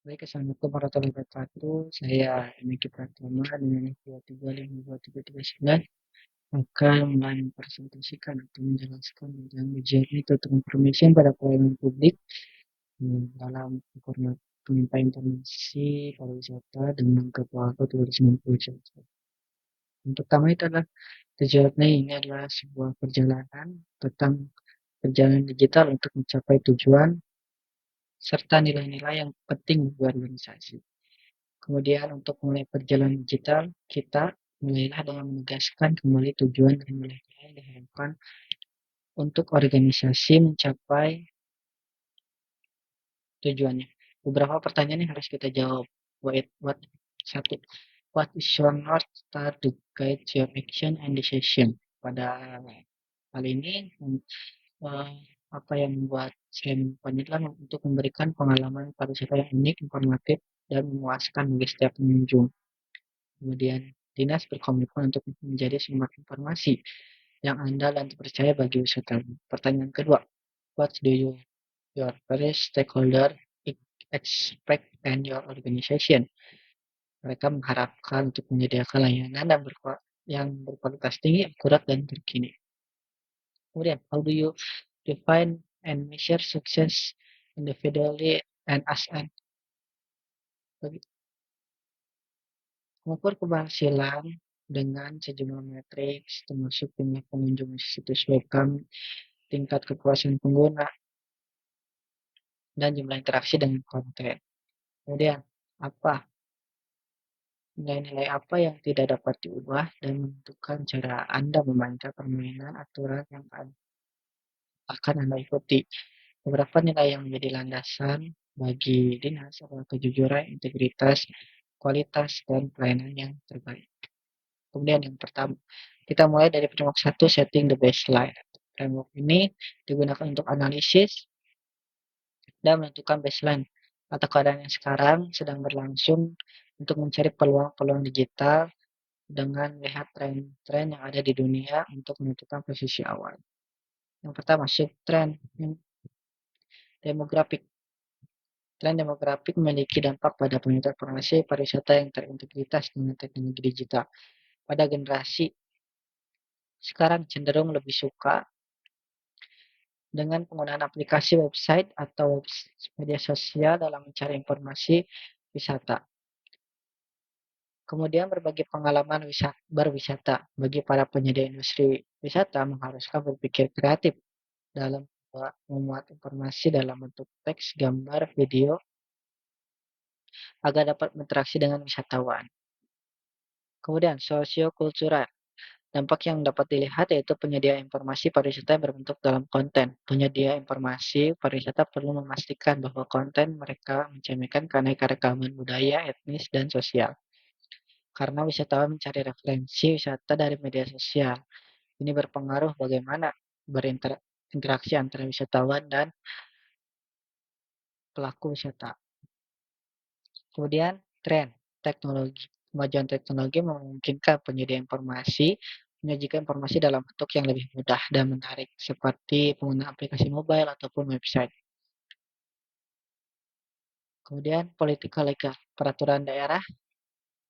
Baik, Assalamualaikum warahmatullahi wabarakatuh. Saya Miki Pratama dengan NIK 2352339 akan mempresentasikan atau menjelaskan tentang ujian Total Information pada pelayanan publik dalam penyampaian informasi pariwisata dengan kepala 2090. Untuk pertama itu adalah tujuannya ini adalah sebuah perjalanan tentang perjalanan digital untuk mencapai tujuan serta nilai-nilai yang penting bagi organisasi. Kemudian untuk mulai perjalanan digital, kita mulailah dengan menegaskan kembali tujuan dan nilai-nilai yang diharapkan untuk organisasi mencapai tujuannya. Beberapa pertanyaan yang harus kita jawab. Satu, what is your North Star to guide your action and decision? Pada hal ini, eh, apa yang membuat saya menyelidiki untuk memberikan pengalaman pariwisata yang unik, informatif, dan memuaskan bagi setiap pengunjung. Kemudian, dinas berkomitmen untuk menjadi sumber informasi yang andal dan terpercaya bagi wisatawan. Pertanyaan kedua, what do your various stakeholder expect and your organization? Mereka mengharapkan untuk menyediakan layanan yang berkualitas tinggi, akurat, dan terkini. Kemudian, how do you define and measure success individually and as an mengukur keberhasilan dengan sejumlah metrik termasuk jumlah pengunjung situs web kami, tingkat kepuasan pengguna, dan jumlah interaksi dengan konten. Kemudian, nilai-nilai apa yang tidak dapat diubah dan menentukan cara Anda memainkan permainan aturan yang akan Anda ikuti. Beberapa nilai yang menjadi landasan bagi dinas adalah kejujuran, integritas, kualitas, dan pelayanan yang terbaik. Kemudian yang pertama, kita mulai dari framework 1, setting the baseline. Framework ini digunakan untuk analisis dan menentukan baseline atau keadaan yang sekarang sedang berlangsung untuk mencari peluang-peluang digital dengan melihat tren-tren yang ada di dunia untuk menentukan posisi awal. Yang pertama, shift trend demografik. Tren demografik memiliki dampak pada penggunaan informasi pariwisata yang terintegritas dengan teknologi digital. Pada generasi sekarang cenderung lebih suka dengan penggunaan aplikasi website atau media sosial dalam mencari informasi wisata. Kemudian berbagi pengalaman berwisata bagi para penyedia industri wisata mengharuskan berpikir kreatif dalam memuat informasi dalam bentuk teks, gambar, video agar dapat berinteraksi dengan wisatawan. Kemudian sosiokultural. Dampak yang dapat dilihat yaitu penyedia informasi pariwisata yang berbentuk dalam konten. Penyedia informasi pariwisata perlu memastikan bahwa konten mereka mencerminkan keanekaragaman budaya, etnis, dan sosial. Karena wisatawan mencari referensi wisata dari media sosial. Ini berpengaruh bagaimana berinteraksi antara wisatawan dan pelaku wisata. Kemudian tren teknologi. Kemajuan teknologi memungkinkan penyedia informasi menyajikan informasi dalam bentuk yang lebih mudah dan menarik, seperti penggunaan aplikasi mobile ataupun website. Kemudian politika legal, peraturan daerah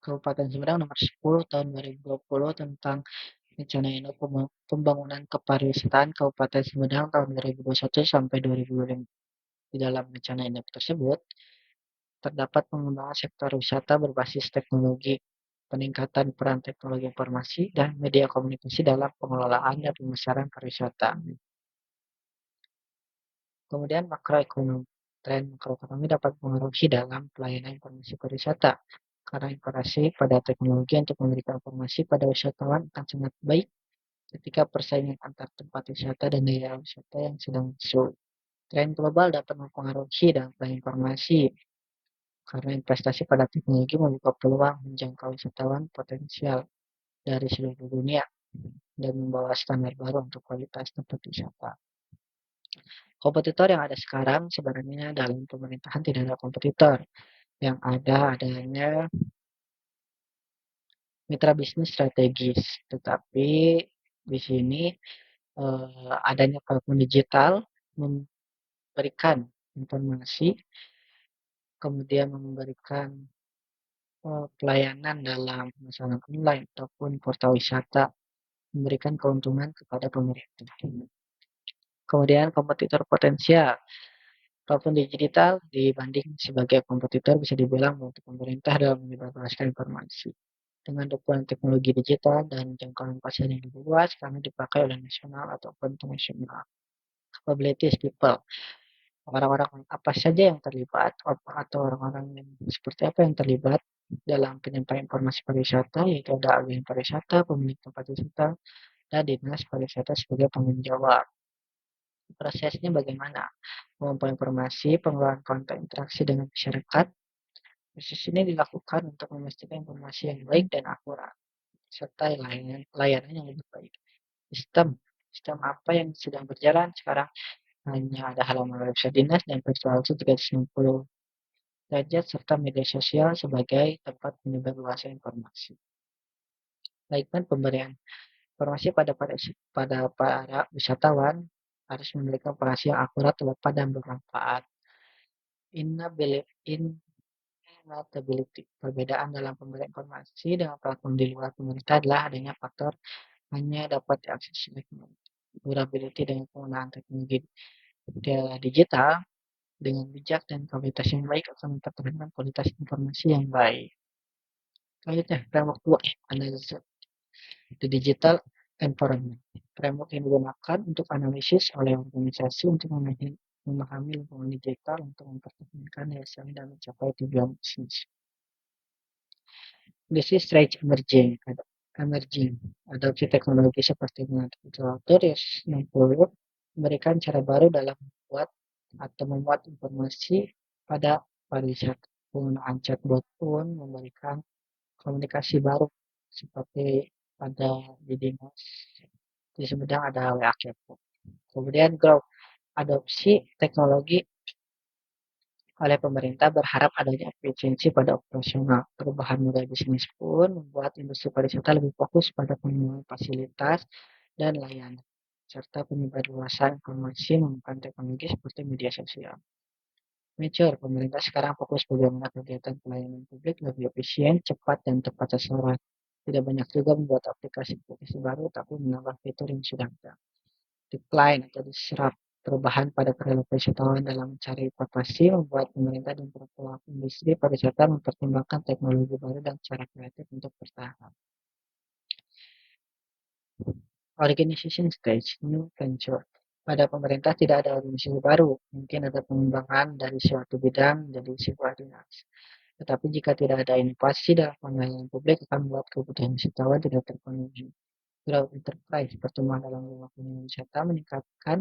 Kabupaten Sumedang nomor 10 tahun 2020 tentang rencana induk pembangunan kepariwisataan Kabupaten Sumedang tahun 2021 sampai 2025. Di dalam rencana induk tersebut, terdapat pengembangan sektor wisata berbasis teknologi, peningkatan peran teknologi informasi, dan media komunikasi dalam pengelolaan dan pemasaran pariwisata. Kemudian makroekonomi. Tren makroekonomi dapat mempengaruhi dalam pelayanan informasi pariwisata, karena informasi pada teknologi untuk memberikan informasi pada wisatawan akan sangat baik ketika persaingan antar tempat wisata dan daya wisata yang sedang muncul. Tren global dapat mempengaruhi dalam pelayanan informasi, karena investasi pada teknologi membuka peluang menjangkau wisatawan potensial dari seluruh dunia dan membawa standar baru untuk kualitas tempat wisata. Kompetitor yang ada sekarang sebenarnya dalam pemerintahan tidak ada kompetitor. Yang ada adanya mitra bisnis strategis. Tetapi di sini adanya platform digital memberikan informasi kemudian memberikan pelayanan dalam pemesanan online ataupun portal wisata, memberikan keuntungan kepada pemerintah. Kemudian kompetitor potensial, platform digital dibanding sebagai kompetitor bisa dibilang untuk pemerintah dalam menyebarluaskan informasi. Dengan dukungan teknologi digital dan jangkauan pasar yang lebih luas, karena dipakai oleh nasional ataupun internasional. Capabilities people, orang-orang apa saja yang terlibat atau orang-orang yang seperti apa yang terlibat dalam penyampaian informasi pariwisata, yaitu ada agen pariwisata, pemilik tempat wisata, dan dinas pariwisata sebagai penanggung jawab. Prosesnya bagaimana? Mengumpulkan informasi, pengelolaan konten interaksi dengan masyarakat. Proses ini dilakukan untuk memastikan informasi yang baik dan akurat, serta layanan yang lebih baik. Sistem, sistem apa yang sedang berjalan sekarang? Hanya ada halaman website dinas dan virtual tool 360 derajat serta media sosial sebagai tempat menyebar luasnya informasi. Baikkan pemberian informasi pada para wisatawan harus memberikan informasi yang akurat, tepat, dan bermanfaat. Inability. Perbedaan dalam pemberian informasi dengan platform di luar pemerintah adalah adanya faktor hanya dapat diakses oleh pemerintah. Durability dengan penggunaan teknologi digital dengan bijak dan kualitas yang baik akan mempertahankan kualitas informasi yang baik. Selanjutnya, framework 2, analisa the digital environment. Framework yang digunakan untuk analisis oleh organisasi untuk memahami lingkungan digital untuk mempertahankan hasilnya dan mencapai tujuan bisnis. Bisnis trade emerging. Adopsi teknologi seperti Turis 60 memberikan cara baru dalam membuat atau memuat informasi pada pariwisata. Penggunaan chatbot pun memberikan komunikasi baru seperti pada di dinas di Sumedang ada WA Kepo. Kemudian growth, adopsi teknologi oleh pemerintah berharap adanya efisiensi pada operasional. Perubahan model bisnis pun membuat industri pariwisata lebih fokus pada pengembangan fasilitas dan layanan, serta penyebarluasan informasi menggunakan teknologi seperti media sosial. Mature, pemerintah sekarang fokus bagaimana kegiatan pelayanan publik lebih efisien, cepat, dan tepat sasaran. Tidak banyak juga membuat aplikasi-aplikasi baru, tapi menambah fitur yang sudah ada. Decline atau disrupt, perubahan pada perilaku wisatawan dalam mencari informasi membuat pemerintah dan pelaku industri pariwisata mempertimbangkan teknologi baru dan cara kreatif untuk bertahan. Organization stage, new venture. Pada pemerintah tidak ada organisasi baru, mungkin ada pengembangan dari suatu bidang menjadi sebuah dinas. Tetapi jika tidak ada inovasi dalam pelayanan publik akan membuat kebutuhan wisatawan tidak terpenuhi. Growth enterprise, pertumbuhan dalam lingkungan wisata meningkatkan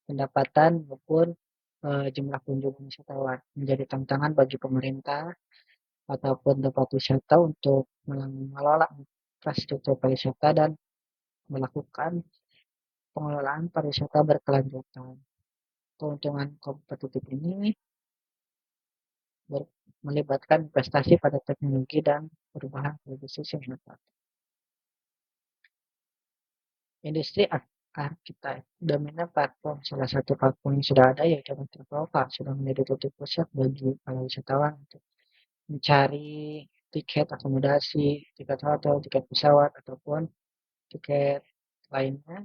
pendapatan maupun jumlah kunjungan wisatawan. Menjadi tantangan bagi pemerintah ataupun tempat wisata untuk mengelola infrastruktur pariwisata dan melakukan pengelolaan pariwisata berkelanjutan. Keuntungan kompetitif ini melibatkan investasi pada teknologi dan perubahan bisnis yang tepat. Industri arsitek, dominan platform. Salah satu platform yang sudah ada yaitu Traveloka, sudah menjadi titik pusat bagi para wisatawan untuk mencari tiket akomodasi, tiket hotel, tiket pesawat, ataupun tiket lainnya.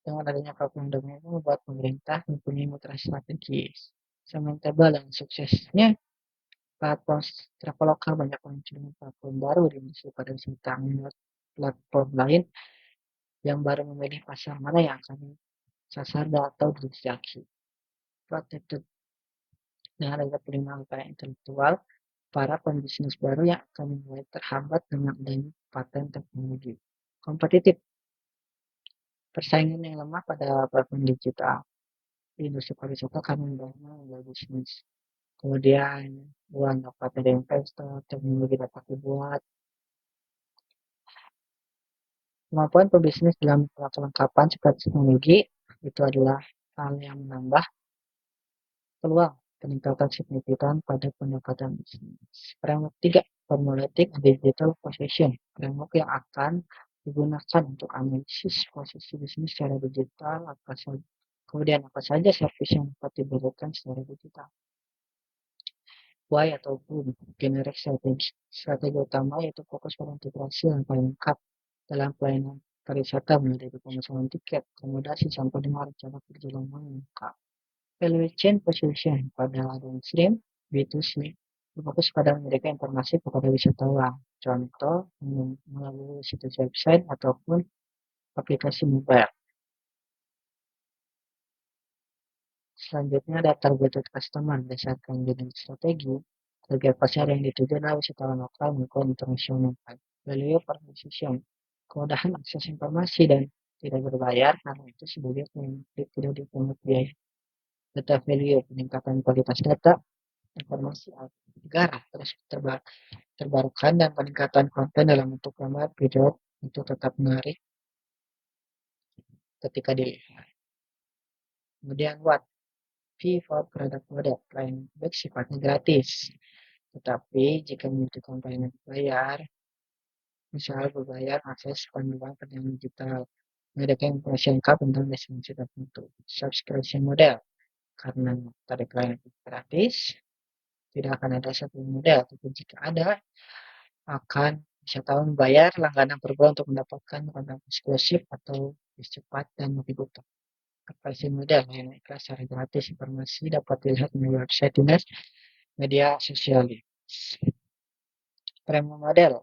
Dengan adanya platform dominan ini membuat pemerintah mempunyai mitra strategis. Sementara dan suksesnya platform Traveloka banyak muncul platform baru di industri pariwisata menurut platform lain yang baru memilih pasar mana yang akan sasar atau dijaki. Protected dengan adanya perlindungan kekayaan intelektual, para pembisnis baru yang akan mulai terhambat dengan adanya paten teknologi. Kompetitif, persaingan yang lemah pada platform digital. Industri pariwisata akan membangun bisnis. Kemudian uang dapat dari investor, teknologi dapat dibuat. Kemampuan pebisnis dalam kelengkapan seperti teknologi itu adalah hal yang menambah peluang peningkatan signifikan pada pendapatan bisnis. Framework 3, Formulatic Digital Position. Framework yang akan digunakan untuk analisis posisi bisnis secara digital, kemudian apa saja servis yang dapat diberikan secara digital. Why ataupun generik strategi. Strategi utama yaitu fokus pada integrasi yang paling lengkap dalam pelayanan pariwisata mulai dari pemesanan tiket, akomodasi sampai dengan rencana perjalanan yang lengkap. Value chain position pada downstream B2C berfokus pada memberikan informasi kepada wisatawan. Contoh melalui situs website ataupun aplikasi mobile. Selanjutnya ada targeted customer berdasarkan jenis strategi. Target pasar yang dituju adalah wisatawan lokal maupun internasional. Value proposition, kemudahan akses informasi dan tidak berbayar karena itu sebagai penyakit tidak dipungut biaya. Data value, peningkatan kualitas data, informasi agar terus terbarukan dan peningkatan konten dalam bentuk gambar, video untuk tetap menarik ketika dilihat. Kemudian what? Fee for product model, lain baik sifatnya gratis. Tetapi jika membutuhkan pelayanan berbayar, misal berbayar akses panduan perjalanan digital, mengadakan informasi lengkap tentang destinasi tertentu. Subscription model, karena tadi pelayanan gratis, tidak akan ada satu model, tapi jika ada, akan wisatawan membayar langganan per bulan untuk mendapatkan konten eksklusif atau lebih cepat dan lebih utuh. Pricing model yang ikhlas secara gratis, informasi dapat dilihat melalui website dinas media sosial. Premium model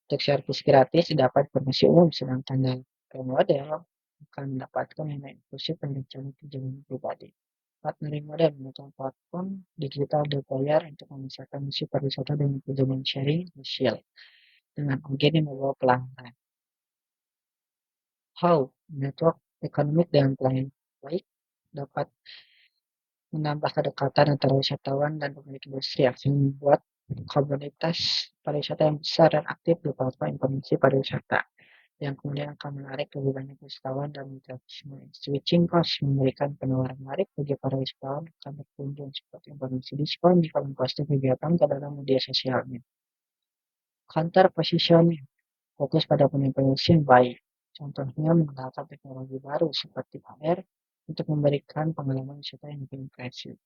untuk servis gratis dapat informasi umum, sedangkan dalam premium model akan mendapatkan yang eksklusif dan rencana perjalanan pribadi. Partnering model menggunakan platform digital berbayar untuk memisahkan misi pariwisata dengan perjalanan sharing sosial dengan agen yang membawa pelanggan. How network ekonomi dengan pelayanan baik dapat menambah kedekatan antara wisatawan dan pemilik industri yang membuat komunitas pariwisata yang besar dan aktif di platform informasi pariwisata yang kemudian akan menarik lebih banyak wisatawan dan mitra. Switching cost memberikan penawaran menarik bagi para wisatawan akan berkunjung seperti informasi diskon jika memposting kegiatan ke dalam media sosialnya. Counter positioning fokus pada penyampaian yang baik. Contohnya menggunakan teknologi baru seperti AR untuk memberikan pengalaman wisata yang lebih impresif.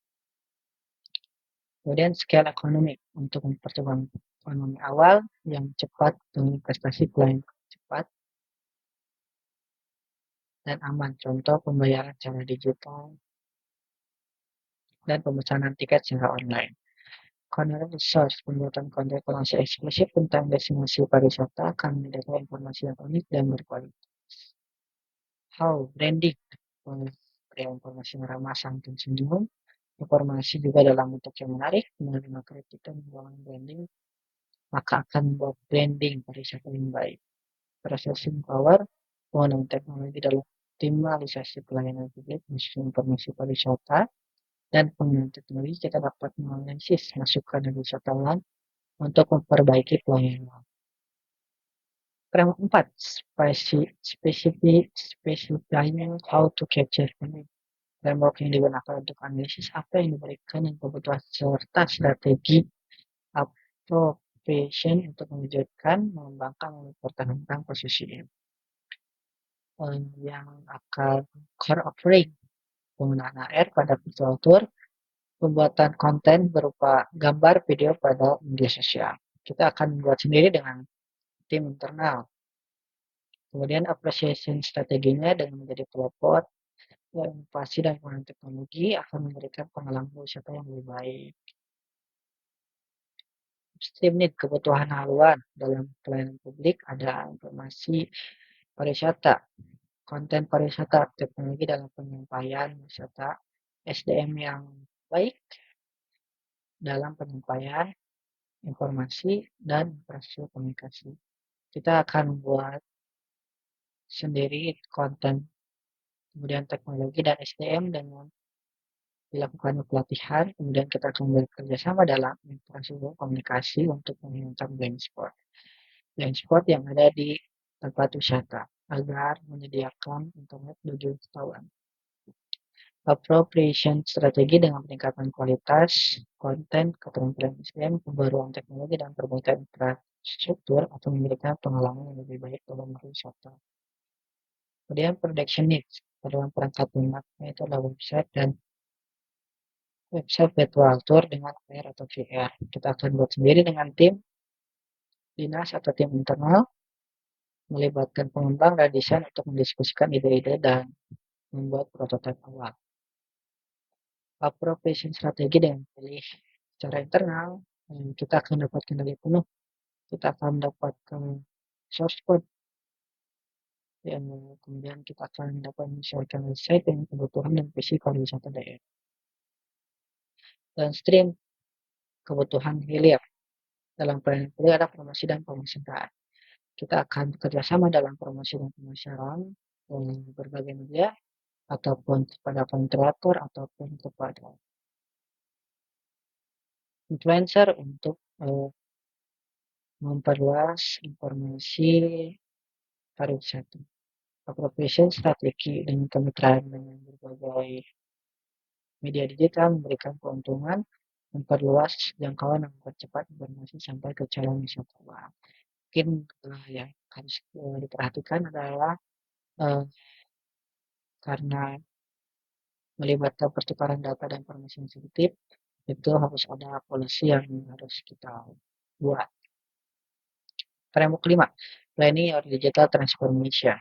Kemudian scale ekonomi untuk mempercepat ekonomi awal yang cepat dengan investasi pelayanan cepat dan aman. Contoh pembayaran secara digital dan pemesanan tiket secara online. Content resource, pembuatan konten informasi eksklusif tentang destinasi pariwisata akan menyediakan informasi yang unik dan berkualitas. How branding, memberikan informasi yang ramah santun senyum, informasi juga dalam bentuk yang menarik, menerima kritik dan membangun branding, maka akan membuat branding pariwisata yang baik. Processing power, penggunaan teknologi dalam optimalisasi pelayanan publik, misalnya informasi pariwisata, dan penggunaan teknologi kita dapat menganalisis masukan dari wisatawan untuk memperbaiki pelayanan. Framework 4, specifying how to capture demand. Framework yang digunakan untuk analisis apa yang diberikan yang kebutuhan serta strategi appropriation untuk mewujudkan, mengembangkan, dan mempertahankan posisi ini. Yang akan core offering, penggunaan AR pada virtual tour, pembuatan konten berupa gambar, video pada media sosial. Kita akan membuat sendiri dengan tim internal. Kemudian appreciation strateginya dengan menjadi pelopor, inovasi dan penggunaan teknologi akan memberikan pengalaman wisata yang lebih baik. Upstream need, kebutuhan haluan dalam pelayanan publik ada informasi pariwisata, konten pariwisata, teknologi dalam penyampaian wisata, SDM yang baik dalam penyampaian informasi dan infrastruktur komunikasi. Kita akan buat sendiri konten, kemudian teknologi dan SDM dengan dilakukan pelatihan, kemudian kita akan bekerja sama dalam infrastruktur komunikasi untuk menghilangkan blind spot. Blind spot yang ada di tempat wisata agar menyediakan internet bagi wisatawan. Appropriation strategi dengan peningkatan kualitas konten, keterampilan SDM, pembaruan teknologi, dan perbaikan infrastruktur atau memberikan pengalaman yang lebih baik dalam berwisata. Kemudian production needs dalam perangkat lunak, yaitu adalah website dan website virtual tour dengan AR atau VR. Kita akan buat sendiri dengan tim dinas atau tim internal, melibatkan pengembang dan desain untuk mendiskusikan ide-ide dan membuat prototipe awal. Appropriation strategi dengan pilih secara internal, kita akan dapat kendali penuh. Kita akan mendapatkan source code, yang kemudian kita akan dapat menyesuaikan website dengan kebutuhan dan visi pariwisata daerah. Dan stream kebutuhan hilir. Dalam pelayanan hilir ada promosi dan pemasaran. Kita akan bekerjasama dalam promosi dan pemasaran berbagai media ataupun kepada kontributor ataupun kepada influencer untuk memperluas informasi pariwisata. Appropriation strategi dengan kemitraan dengan berbagai media digital memberikan keuntungan memperluas jangkauan dan mempercepat informasi sampai ke calon wisatawan. Mungkin yang harus diperhatikan adalah karena melibatkan pertukaran data dan informasi yang sensitif, itu harus ada polisi yang harus kita buat. Framework 5, Planning Your Digital Transformation.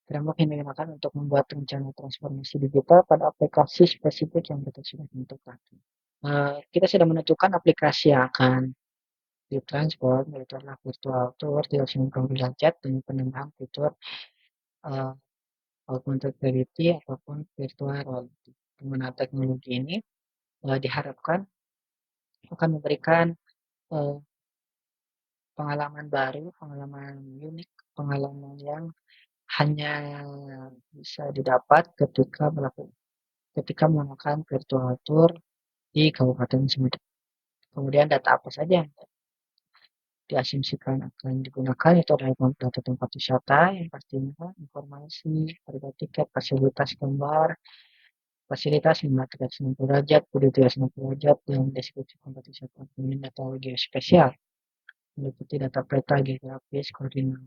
Framework ini digunakan untuk membuat rencana transformasi digital pada aplikasi spesifik yang kita sudah tentukan. Kita sudah menentukan aplikasi yang akan ditransform, yaitu adalah virtual tour 360 derajat dengan penambahan fitur augmented reality ataupun virtual reality. Penggunaan teknologi ini diharapkan akan memberikan pengalaman baru, pengalaman unik, pengalaman yang hanya bisa didapat ketika melakukan virtual tour di Kabupaten Sumedang. Kemudian data apa saja yang diasumsikan akan digunakan itu adalah data tempat wisata yang pastinya informasi, harga tiket, fasilitas gambar, fasilitas 360 derajat, video 360 derajat, dan deskripsi tempat wisata. Kemudian data geospasial meliputi data peta geografis, koordinat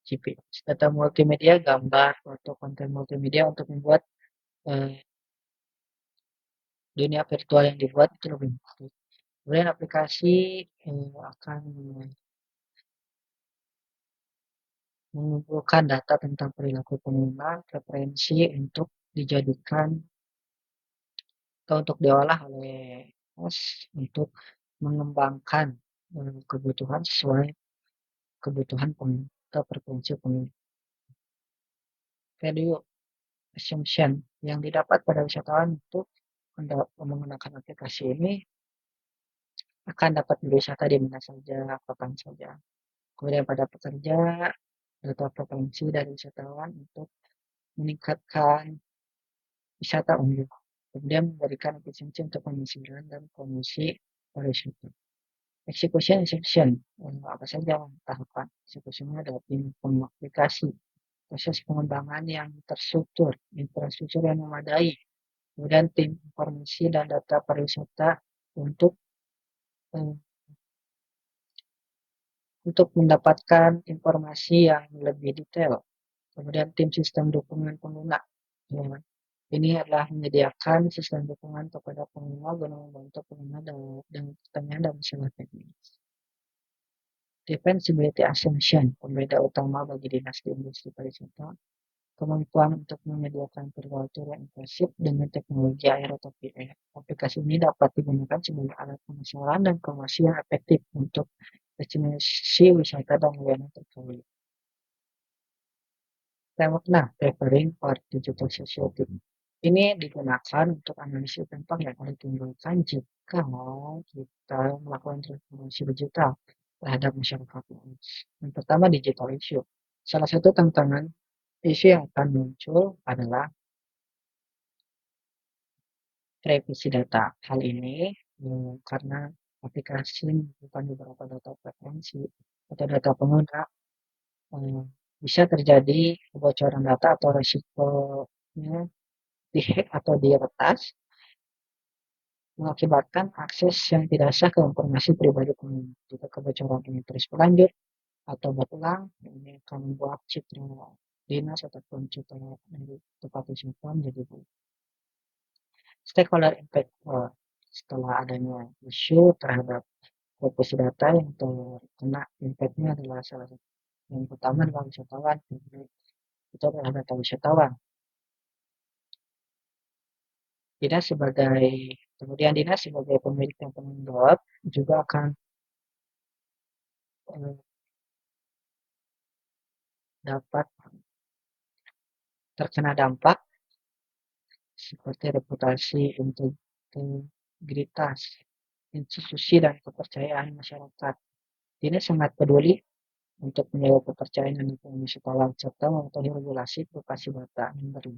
GPS, data multimedia, gambar, foto, konten multimedia untuk membuat dunia virtual yang dibuat itu lebih baik. Kemudian aplikasi akan mengumpulkan data tentang perilaku pengguna, preferensi untuk dijadikan atau untuk diolah oleh host untuk mengembangkan kebutuhan sesuai kebutuhan pengguna atau preferensi pengguna. Value assumption yang didapat pada wisatawan itu menggunakan aplikasi ini akan dapat berwisata di mana saja, kapan saja. Kemudian pada pekerja, data preferensi dari wisatawan untuk meningkatkan wisata umum. Kemudian memberikan efisiensi untuk pemasaran dan promosi pariwisata. Execution assumption, apa saja tahapan eksekusinya adalah tim aplikasi, proses pengembangan yang terstruktur, infrastruktur yang memadai, kemudian tim informasi dan data pariwisata untuk mendapatkan informasi yang lebih detail. Kemudian tim sistem dukungan pengguna. Ya, ini adalah menyediakan sistem dukungan kepada pengguna guna membantu pengguna dengan pertanyaan dan masalah teknis. Defensibility assumption, pembeda utama bagi dinas di industri pariwisata, kemampuan untuk menyediakan perwaltur yang inklusif dengan teknologi AR atau VR. Aplikasi ini dapat digunakan sebagai alat pemasaran dan promosi yang efektif untuk destinasi wisata dan layanan terkait. Framework preparing for digital society. Ini digunakan untuk analisis dampak yang akan ditimbulkan jika kita melakukan transformasi digital terhadap masyarakat luas. Yang pertama, digital issue. Salah satu tantangan isu yang akan muncul adalah revisi data. Hal ini karena aplikasi membutuhkan beberapa data preferensi atau data pengguna, bisa terjadi kebocoran data atau resikonya dihack atau diretas, mengakibatkan akses yang tidak sah ke informasi pribadi pengguna. Jika kebocoran ini terus berlanjut atau berulang, ini akan membuat citra dinas ataupun citra dari tempat wisata menjadi buruk. Stakeholder impact setelah adanya isu terhadap privasi data yang terkena impact-nya adalah salah satu yang pertama adalah wisatawan. Itu adalah data wisatawan. Dinas sebagai pemilik dan penanggung jawab juga akan eh, dapat terkena dampak seperti reputasi, integritas, institusi, dan kepercayaan masyarakat. Dinas sangat peduli untuk menjaga kepercayaan dan lingkungan wisatawan serta mematuhi regulasi privasi data yang baru.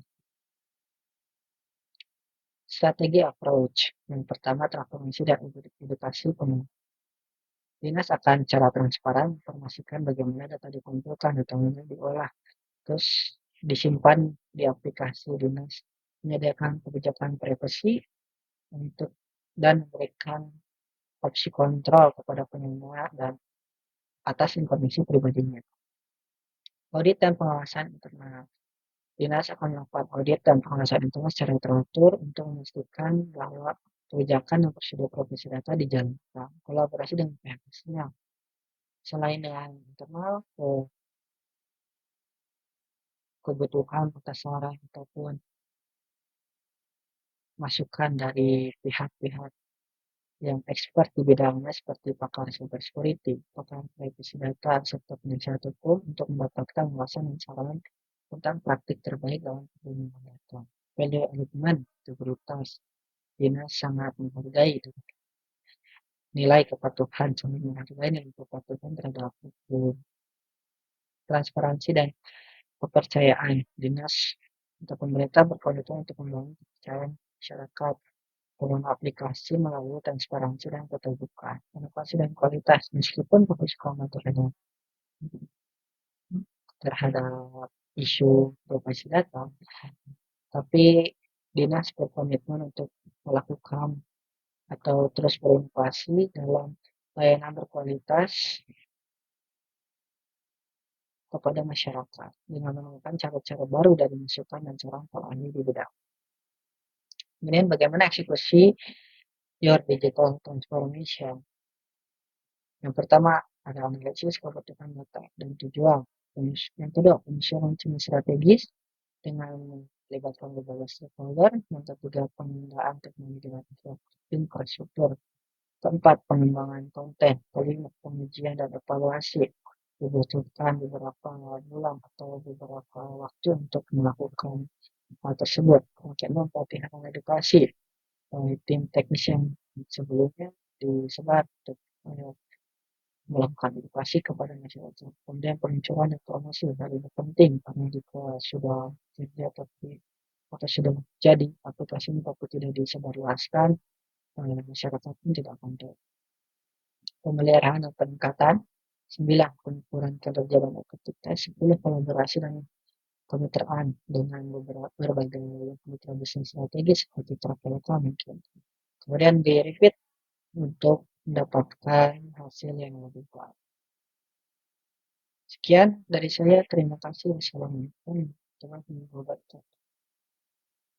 Strategi approach. Yang pertama, transformasi dan edukasi penuh. Dinas akan secara transparan informasikan bagaimana data dikumpulkan, datanya diolah, terus disimpan di aplikasi dinas, menyediakan kebijakan privasi untuk dan memberikan opsi kontrol kepada penyelenggara dan atas informasi pribadinya. Audit dan pengawasan internal. Dinas akan melakukan audit dan pengawasan internal secara teratur untuk memastikan bahwa kebijakan dan prosedur privasi data dijalankan. Kolaborasi dengan pihak eksternal. Selain dengan internal, kebutuhan atas saran ataupun masukan dari pihak-pihak yang expert di bidangnya seperti pakar cyber security, pakar privacy data, serta penasihat hukum untuk mendapatkan ulasan dan saran tentang praktik terbaik dalam perlindungan data. Value alignment, integritas. Dinas sangat menghargai itu. Nilai kepatuhan, sangat menghargai nilai kepatuhan terhadap hukum. Transparansi dan kepercayaan. Dinas atau pemerintah berkomitmen untuk membangun kepercayaan masyarakat dengan aplikasi melalui transparansi dan keterbukaan, inovasi dan kualitas. Meskipun fokus utama terhadap isu privasi data, tapi dinas berkomitmen untuk melakukan atau terus berinovasi dalam layanan berkualitas kepada masyarakat dengan menemukan cara-cara baru dari masukan dan saran para ahli di bidang. Kemudian bagaimana eksekusi your digital transformation? Yang pertama ada analisis kebutuhan data dan tujuan. Yang kedua, penyusunan tim strategis dengan melibatkan berbagai stakeholder. Yang ketiga, pengendalian teknologi dan infrastruktur. Keempat, pengembangan konten. Kelima, pengujian dan evaluasi. Dibutuhkan beberapa bulan atau beberapa waktu untuk melakukan hal tersebut. Keenam, pelatihan dan edukasi. Tim teknis yang sebelumnya disebar untuk melakukan edukasi kepada masyarakat. Kemudian peluncuran informasi hal ini penting karena jika sudah terjadi atau sudah jadi aplikasi ini tapi tidak disebarluaskan, masyarakat pun tidak akan tahu. Pemeliharaan dan peningkatan. 9. Pengukuran kinerja dan efektivitas. 10. Kolaborasi dan kemitraan dengan berbagai mitra bisnis strategis seperti Travelcom mungkin. Kemudian di-repeat untuk mendapatkan hasil yang lebih baik. Sekian dari saya, terima kasih. Wassalamualaikum warahmatullahi wabarakatuh.